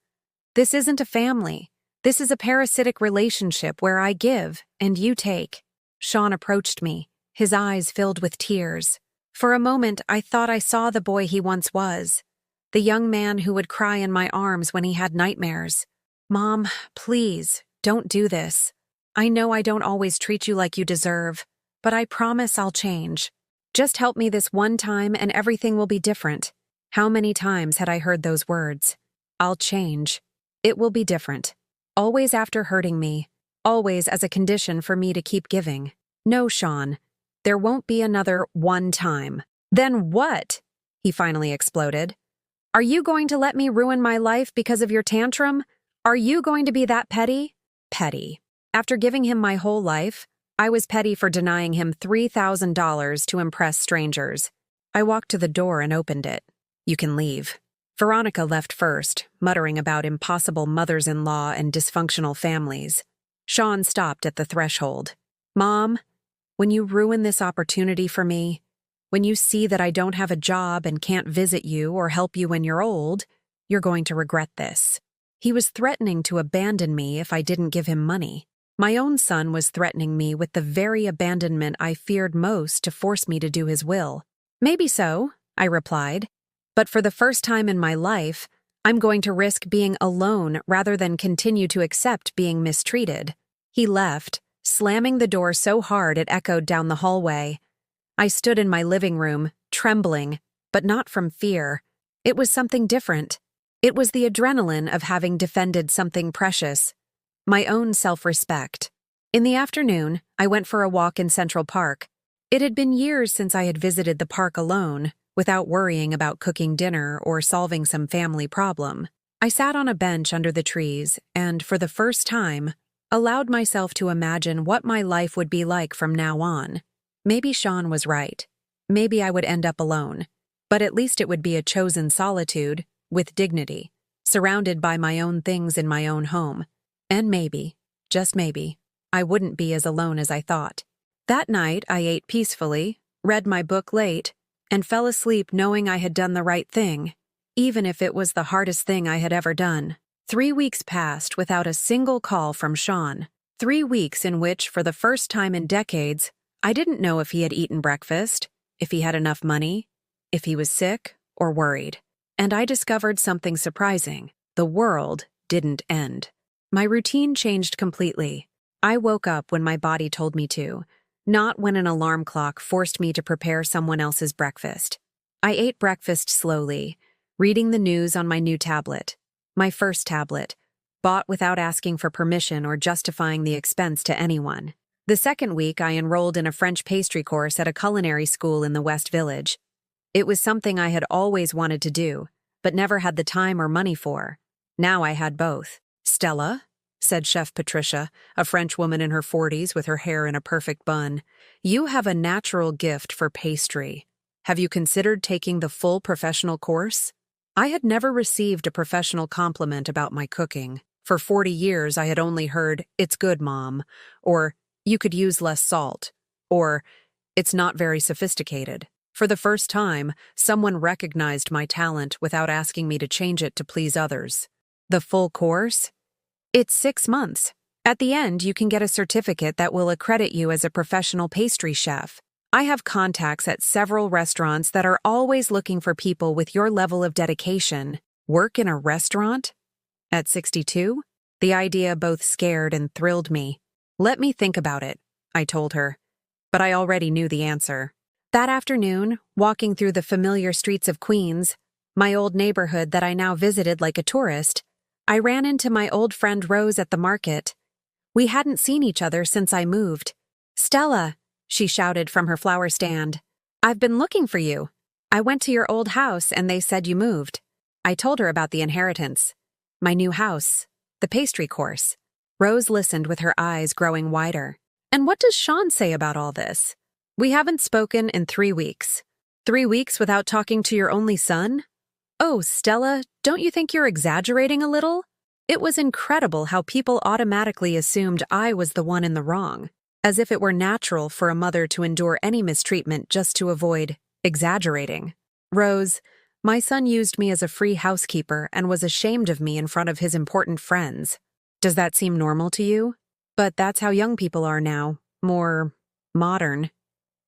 A: This isn't a family. This is a parasitic relationship where I give and you take." Sean approached me, his eyes filled with tears. For a moment, I thought I saw the boy he once was, the young man who would cry in my arms when he had nightmares. "Mom, please, don't do this. I know I don't always treat you like you deserve, but I promise I'll change. Just help me this one time and everything will be different." How many times had I heard those words? I'll change. It will be different. Always after hurting me. Always as a condition for me to keep giving. "No, Sean. There won't be another one time." "Then what?" he finally exploded. "Are you going to let me ruin my life because of your tantrum? Are you going to be that petty?" Petty. After giving him my whole life, I was petty for denying him $3,000 to impress strangers. I walked to the door and opened it. "You can leave." Veronica left first, muttering about impossible mothers-in-law and dysfunctional families. Sean stopped at the threshold. "Mom, when you ruin this opportunity for me, when you see that I don't have a job and can't visit you or help you when you're old, you're going to regret this." He was threatening to abandon me if I didn't give him money. My own son was threatening me with the very abandonment I feared most to force me to do his will. "Maybe so," I replied. "But for the first time in my life, I'm going to risk being alone rather than continue to accept being mistreated." He left, slamming the door so hard it echoed down the hallway. I stood in my living room, trembling, but not from fear. It was something different. It was the adrenaline of having defended something precious. My own self-respect. In the afternoon, I went for a walk in Central Park. It had been years since I had visited the park alone, without worrying about cooking dinner or solving some family problem. I sat on a bench under the trees and, for the first time, allowed myself to imagine what my life would be like from now on. Maybe Sean was right. Maybe I would end up alone. But at least it would be a chosen solitude, with dignity, surrounded by my own things in my own home. And maybe, just maybe, I wouldn't be as alone as I thought. That night, I ate peacefully, read my book late, and fell asleep knowing I had done the right thing, even if it was the hardest thing I had ever done. 3 weeks passed without a single call from Sean. 3 weeks in which, for the first time in decades, I didn't know if he had eaten breakfast, if he had enough money, if he was sick or worried. And I discovered something surprising. The world didn't end. My routine changed completely. I woke up when my body told me to, not when an alarm clock forced me to prepare someone else's breakfast. I ate breakfast slowly, reading the news on my new tablet. My first tablet, bought without asking for permission or justifying the expense to anyone. The second week, I enrolled in a French pastry course at a culinary school in the West Village. It was something I had always wanted to do, but never had the time or money for. Now I had both. "Stella," said Chef Patricia, a French woman in her 40s with her hair in a perfect bun, "you have a natural gift for pastry. Have you considered taking the full professional course?" I had never received a professional compliment about my cooking. For 40 years, I had only heard, "It's good, Mom," or "You could use less salt," or "It's not very sophisticated." For the first time, someone recognized my talent without asking me to change it to please others. The full course? It's 6 months. At the end, you can get a certificate that will accredit you as a professional pastry chef. I have contacts at several restaurants that are always looking for people with your level of dedication. Work in a restaurant? At 62? The idea both scared and thrilled me. "Let me think about it," I told her. But I already knew the answer. That afternoon, walking through the familiar streets of Queens, my old neighborhood that I now visited like a tourist, I ran into my old friend Rose at the market. We hadn't seen each other since I moved. "Stella," she shouted from her flower stand, "I've been looking for you. I went to your old house and they said you moved." I told her about the inheritance. My new house. The pastry course. Rose listened with her eyes growing wider. And what does Sean say about all this? We haven't spoken in 3 weeks. 3 weeks without talking to your only son? Oh, Stella, don't you think you're exaggerating a little? It was incredible how people automatically assumed I was the one in the wrong, as if it were natural for a mother to endure any mistreatment just to avoid exaggerating. Rose, my son used me as a free housekeeper and was ashamed of me in front of his important friends. Does that seem normal to you? But that's how young people are now, more modern.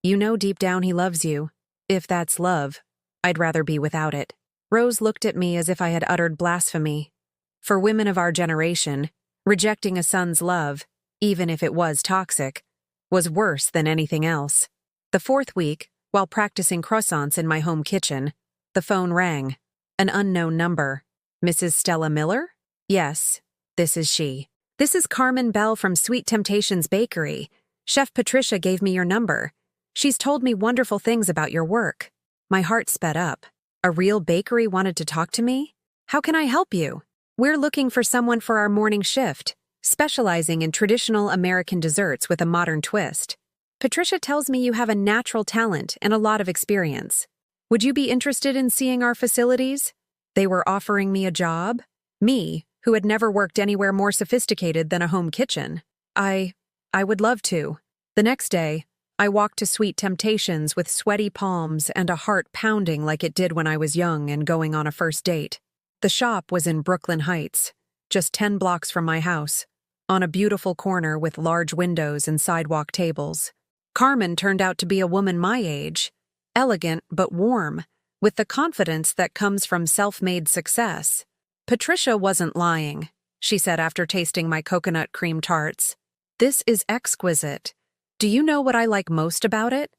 A: You know deep down he loves you. If that's love, I'd rather be without it. Rose looked at me as if I had uttered blasphemy. For women of our generation, rejecting a son's love, even if it was toxic, was worse than anything else. The 4th week, while practicing croissants in my home kitchen, the phone rang. An unknown number. Mrs. Stella Miller? Yes, this is she. This is Carmen Bell from Sweet Temptations Bakery. Chef Patricia gave me your number. She's told me wonderful things about your work. My heart sped up. A real bakery wanted to talk to me? How can I help you? We're looking for someone for our morning shift, specializing in traditional American desserts with a modern twist. Patricia tells me you have a natural talent and a lot of experience. Would you be interested in seeing our facilities? They were offering me a job. Me, who had never worked anywhere more sophisticated than a home kitchen. I would love to. The next day, I walked to Sweet Temptations with sweaty palms and a heart pounding like it did when I was young and going on a first date. The shop was in Brooklyn Heights, just 10 blocks from my house, on a beautiful corner with large windows and sidewalk tables. Carmen turned out to be a woman my age, elegant but warm, with the confidence that comes from self-made success. Patricia wasn't lying, she said after tasting my coconut cream tarts. This is exquisite. Do you know what I like most about it?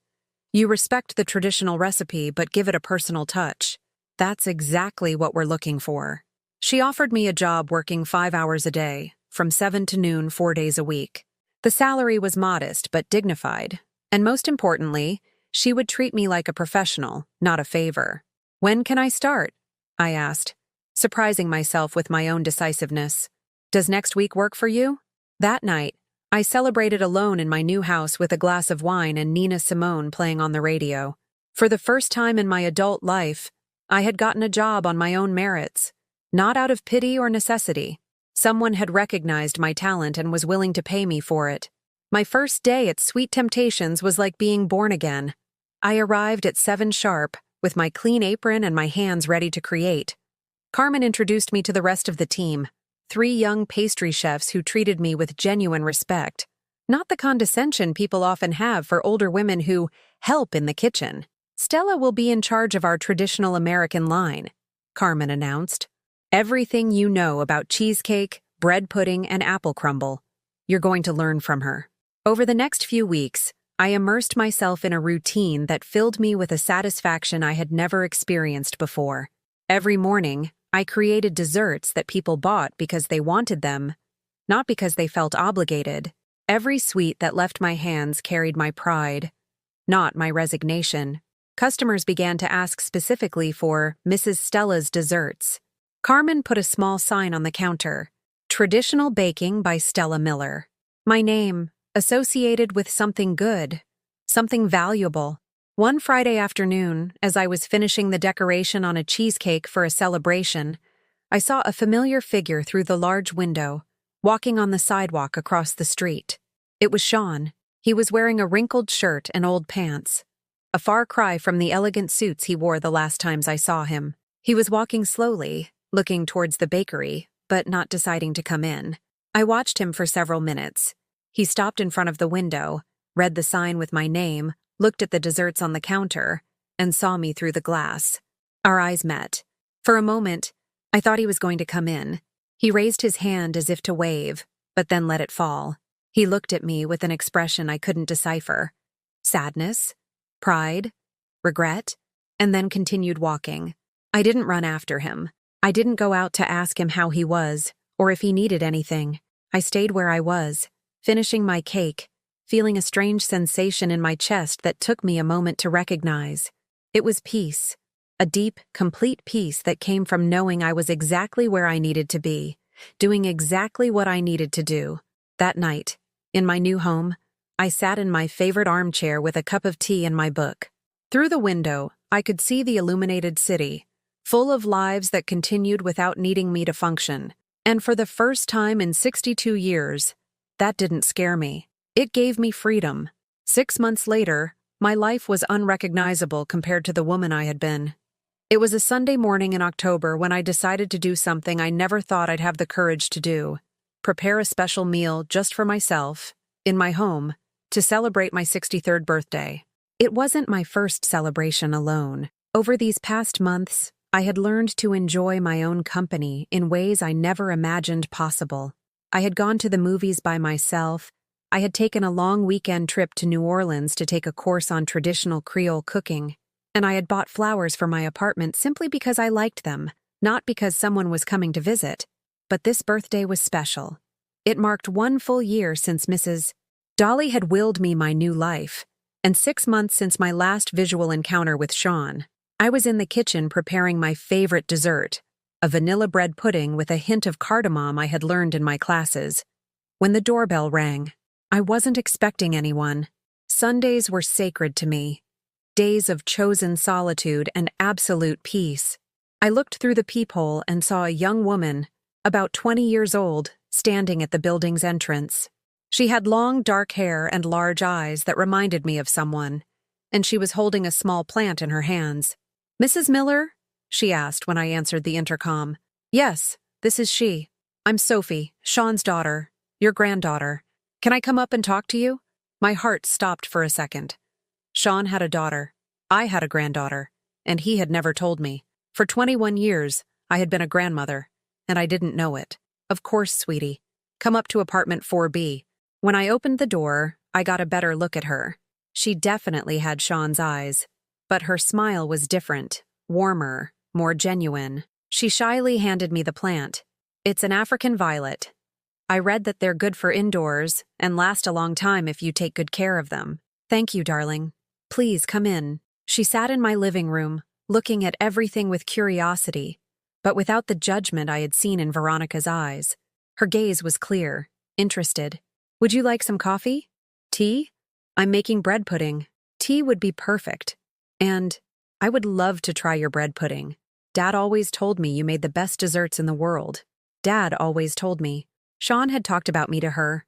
A: You respect the traditional recipe but give it a personal touch. That's exactly what we're looking for. She offered me a job working 5 hours a day, from 7 to noon 4 days a week. The salary was modest but dignified, and most importantly, she would treat me like a professional, not a favor. When can I start? I asked, surprising myself with my own decisiveness. Does next week work for you? That night, I celebrated alone in my new house with a glass of wine and Nina Simone playing on the radio. For the first time in my adult life, I had gotten a job on my own merits, not out of pity or necessity. Someone had recognized my talent and was willing to pay me for it. My first day at Sweet Temptations was like being born again. I arrived at 7 sharp, with my clean apron and my hands ready to create. Carmen introduced me to the rest of the team, 3 young pastry chefs who treated me with genuine respect, not the condescension people often have for older women who help in the kitchen. Stella will be in charge of our traditional American line, Carmen announced. Everything you know about cheesecake, bread pudding, and apple crumble, you're going to learn from her. Over the next few weeks, I immersed myself in a routine that filled me with a satisfaction I had never experienced before. Every morning, I created desserts that people bought because they wanted them, not because they felt obligated. Every sweet that left my hands carried my pride, not my resignation. Customers began to ask specifically for Mrs. Stella's desserts. Carmen put a small sign on the counter, Traditional Baking by Stella Miller. My name, associated with something good, something valuable. One Friday afternoon, as I was finishing the decoration on a cheesecake for a celebration, I saw a familiar figure through the large window, walking on the sidewalk across the street. It was Sean. He was wearing a wrinkled shirt and old pants, a far cry from the elegant suits he wore the last times I saw him. He was walking slowly, looking towards the bakery, but not deciding to come in. I watched him for several minutes. He stopped in front of the window, read the sign with my name, looked at the desserts on the counter, and saw me through the glass. Our eyes met. For a moment, I thought he was going to come in. He raised his hand as if to wave, but then let it fall. He looked at me with an expression I couldn't decipher. Sadness, pride, regret, and then continued walking. I didn't run after him. I didn't go out to ask him how he was, or if he needed anything. I stayed where I was, finishing my cake, feeling a strange sensation in my chest that took me a moment to recognize. It was peace. A deep, complete peace that came from knowing I was exactly where I needed to be, doing exactly what I needed to do. That night, in my new home, I sat in my favorite armchair with a cup of tea and my book. Through the window, I could see the illuminated city, full of lives that continued without needing me to function. And for the first time in 62 years, that didn't scare me. It gave me freedom. 6 months later, my life was unrecognizable compared to the woman I had been. It was a Sunday morning in October when I decided to do something I never thought I'd have the courage to do: prepare a special meal just for myself, in my home, to celebrate my 63rd birthday. It wasn't my first celebration alone. Over these past months, I had learned to enjoy my own company in ways I never imagined possible. I had gone to the movies by myself. I had taken a long weekend trip to New Orleans to take a course on traditional Creole cooking, and I had bought flowers for my apartment simply because I liked them, not because someone was coming to visit. But this birthday was special. It marked 1 full year since Mrs. Dolly had willed me my new life, and 6 months since my last visual encounter with Sean. I was in the kitchen preparing my favorite dessert, a vanilla bread pudding with a hint of cardamom I had learned in my classes, when the doorbell rang. I wasn't expecting anyone. Sundays were sacred to me, days of chosen solitude and absolute peace. I looked through the peephole and saw a young woman, about 20 years old, standing at the building's entrance. She had long, dark hair and large eyes that reminded me of someone, and she was holding a small plant in her hands. "Mrs. Miller?" she asked when I answered the intercom. "Yes, this is she. I'm Sophie, Sean's daughter, your granddaughter. Can I come up and talk to you?" My heart stopped for a second. Sean had a daughter. I had a granddaughter, and he had never told me. For 21 years, I had been a grandmother, and I didn't know it. "Of course, sweetie. Come up to apartment 4B. When I opened the door, I got a better look at her. She definitely had Sean's eyes, but her smile was different, warmer, more genuine. She shyly handed me the plant. "It's an African violet. I read that they're good for indoors and last a long time if you take good care of them." "Thank you, darling. Please come in." She sat in my living room, looking at everything with curiosity, but without the judgment I had seen in Veronica's eyes. Her gaze was clear, interested. "Would you like some coffee? Tea? I'm making bread pudding. Tea would be perfect. And I would love to try your bread pudding. Dad always told me you made the best desserts in the world." Dad always told me. Sean had talked about me to her.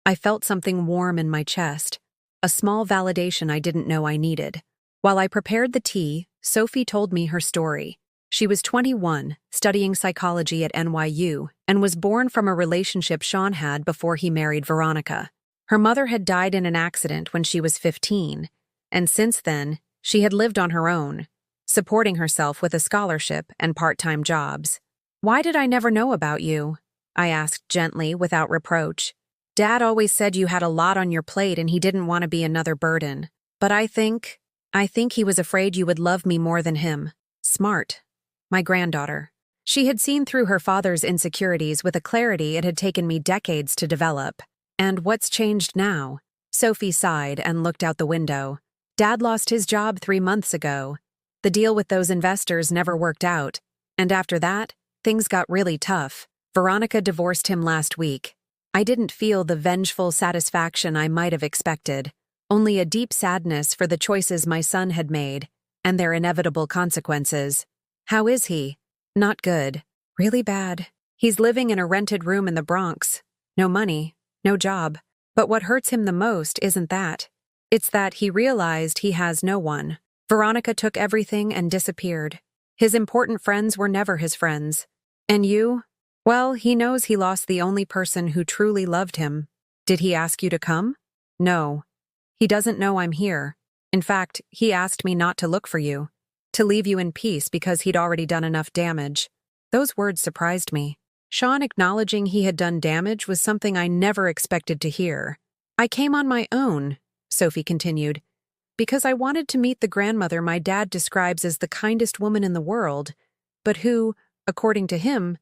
A: I felt something warm in my chest, a small validation I didn't know I needed. While I prepared the tea, Sophie told me her story. She was 21, studying psychology at NYU, and was born from a relationship Sean had before he married Veronica. Her mother had died in an accident when she was 15, and since then, she had lived on her own, supporting herself with a scholarship and part-time jobs. "Why did I never know about you?" I asked gently, without reproach. "Dad always said you had a lot on your plate and he didn't want to be another burden. But I think he was afraid you would love me more than him." Smart. My granddaughter. She had seen through her father's insecurities with a clarity it had taken me decades to develop. "And what's changed now?" Sophie sighed and looked out the window. "Dad lost his job 3 months ago. The deal with those investors never worked out. And after that, things got really tough. Veronica divorced him last week. I didn't feel the vengeful satisfaction I might have expected, only a deep sadness for the choices my son had made and their inevitable consequences. How is he? Not good. Really bad. He's living in a rented room in the Bronx. No money, no job. But what hurts him the most isn't that. It's that he realized he has no one. Veronica took everything and disappeared. His important friends were never his friends. And you? Well, he knows he lost the only person who truly loved him. Did he ask you to come? No. He doesn't know I'm here. In fact, he asked me not to look for you, to leave you in peace because he'd already done enough damage. Those words surprised me. Sean acknowledging he had done damage was something I never expected to hear. "I came on my own," Sophie continued, "because I wanted to meet the grandmother my dad describes as the kindest woman in the world, but who, according to him,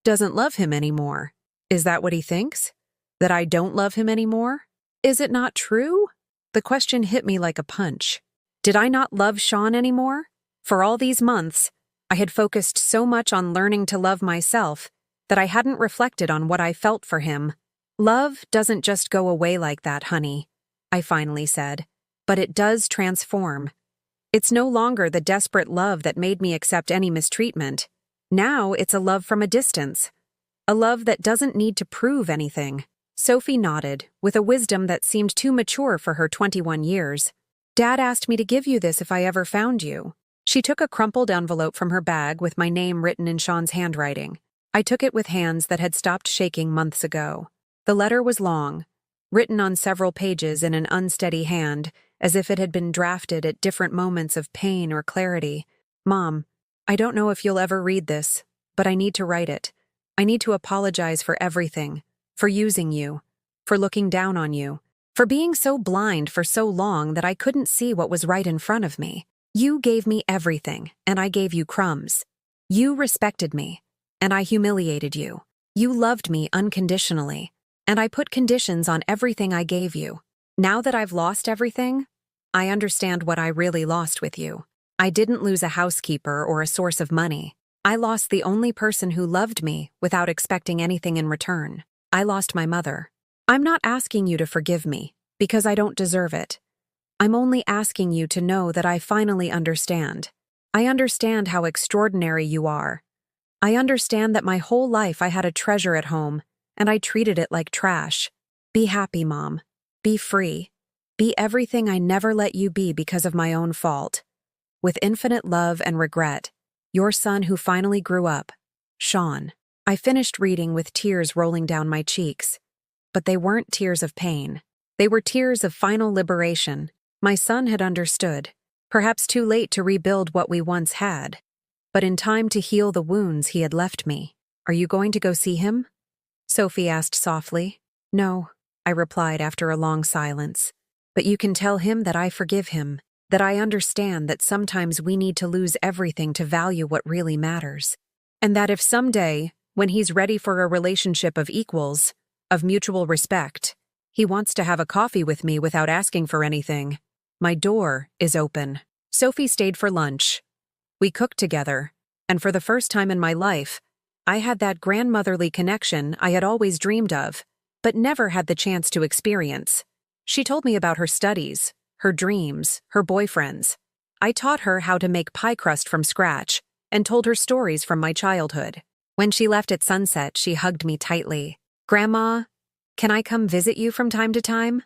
A: doesn't love him anymore." Is that what he thinks? That I don't love him anymore? Is it not true? The question hit me like a punch. Did I not love Sean anymore? For all these months, I had focused so much on learning to love myself that I hadn't reflected on what I felt for him. Love doesn't just go away like that, honey, I finally said, but it does transform. It's no longer the desperate love that made me accept any mistreatment. Now it's a love from a distance. A love that doesn't need to prove anything. Sophie nodded, with a wisdom that seemed too mature for her 21 years. Dad asked me to give you this if I ever found you. She took a crumpled envelope from her bag with my name written in Sean's handwriting. I took it with hands that had stopped shaking months ago. The letter was long, written on several pages in an unsteady hand, as if it had been drafted at different moments of pain or clarity. Mom, I don't know if you'll ever read this, but I need to write it. I need to apologize for everything, for using you, for looking down on you, for being so blind for so long that I couldn't see what was right in front of me. You gave me everything, and I gave you crumbs. You respected me, and I humiliated you. You loved me unconditionally, and I put conditions on everything I gave you. Now that I've lost everything, I understand what I really lost with you. I didn't lose a housekeeper or a source of money. I lost the only person who loved me without expecting anything in return. I lost my mother. I'm not asking you to forgive me, because I don't deserve it. I'm only asking you to know that I finally understand. I understand how extraordinary you are. I understand that my whole life I had a treasure at home, and I treated it like trash. Be happy, Mom. Be free. Be everything I never let you be because of my own fault. With infinite love and regret, your son who finally grew up, Sean. I finished reading with tears rolling down my cheeks. But they weren't tears of pain. They were tears of final liberation. My son had understood, perhaps too late to rebuild what we once had, but in time to heal the wounds he had left me. Are you going to go see him? Sophie asked softly. No, I replied after a long silence. But you can tell him that I forgive him, that I understand that sometimes we need to lose everything to value what really matters, and that if someday, when he's ready for a relationship of equals, of mutual respect, he wants to have a coffee with me without asking for anything, my door is open. Sophie stayed for lunch. We cooked together, and for the first time in my life, I had that grandmotherly connection I had always dreamed of, but never had the chance to experience. She told me about her studies, her dreams, her boyfriends. I taught her how to make pie crust from scratch, and told her stories from my childhood. When she left at sunset, she hugged me tightly. Grandma, can I come visit you from time to time?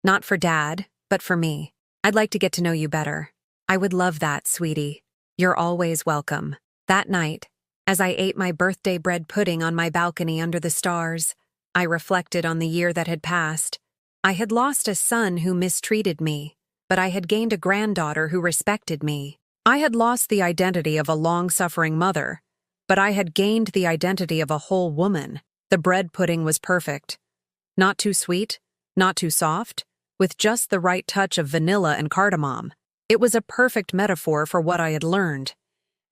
A: Not for Dad, but for me. I'd like to get to know you better. I would love that, sweetie. You're always welcome. That night, as I ate my birthday bread pudding on my balcony under the stars, I reflected on the year that had passed. I had lost a son who mistreated me, but I had gained a granddaughter who respected me. I had lost the identity of a long-suffering mother, but I had gained the identity of a whole woman. The bread pudding was perfect. Not too sweet, not too soft, with just the right touch of vanilla and cardamom. It was a perfect metaphor for what I had learned,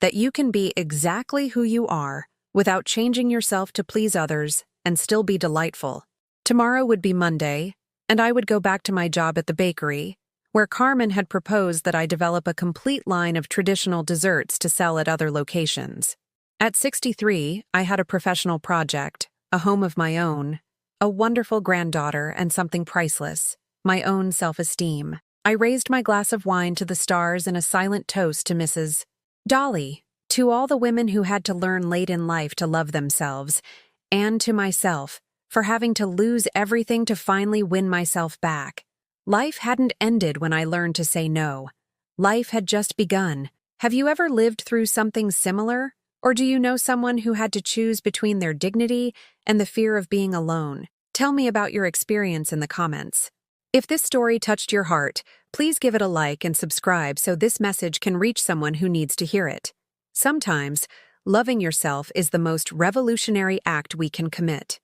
A: that you can be exactly who you are without changing yourself to please others and still be delightful. Tomorrow would be Monday, and I would go back to my job at the bakery, where Carmen had proposed that I develop a complete line of traditional desserts to sell at other locations. At 63, I had a professional project, a home of my own, a wonderful granddaughter, and something priceless, my own self-esteem. I raised my glass of wine to the stars in a silent toast to Mrs. Dolly, to all the women who had to learn late in life to love themselves, and to myself, for having to lose everything to finally win myself back. Life hadn't ended when I learned to say no. Life had just begun. Have you ever lived through something similar? Or do you know someone who had to choose between their dignity and the fear of being alone? Tell me about your experience in the comments. If this story touched your heart, please give it a like and subscribe so this message can reach someone who needs to hear it. Sometimes, loving yourself is the most revolutionary act we can commit.